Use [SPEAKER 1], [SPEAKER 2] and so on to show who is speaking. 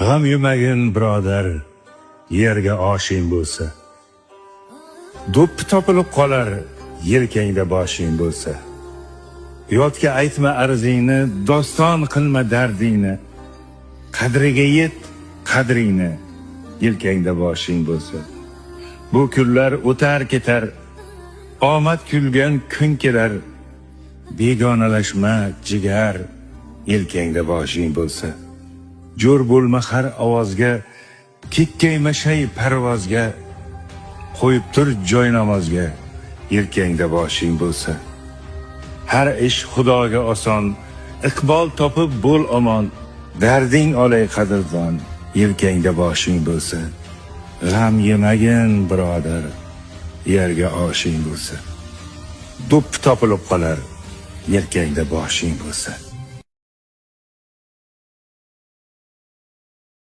[SPEAKER 1] G'am yemagin birodar, yerga oshing bo'lsa. Do'ppi topilib qolar, yelkangda boshing bo'lsa. Yotga aytma arzingni, doston qilma dardingni. Qadriga yet, qadringni, yelkangda boshing bo'lsa. Bu kunlar o'tar ketar, omad kulgan kun kelar. Begonalashma jigar, yelkangda boshing bo'lsa. Jo'r bo'lma har ovozga, kekkayma shay parvozga. Qo'yib tur joy namozga, yelkangda boshing bo'lsa. Har ish Xudoga oson, iqbol topib bo'l omon. Darding olay qadrdon, yelkangda boshing bo'lsa. G'am yemagin birodar, yerga oshing bo'lsa. Do'ppi topilib qolar, yelkangda boshing bo'lsa.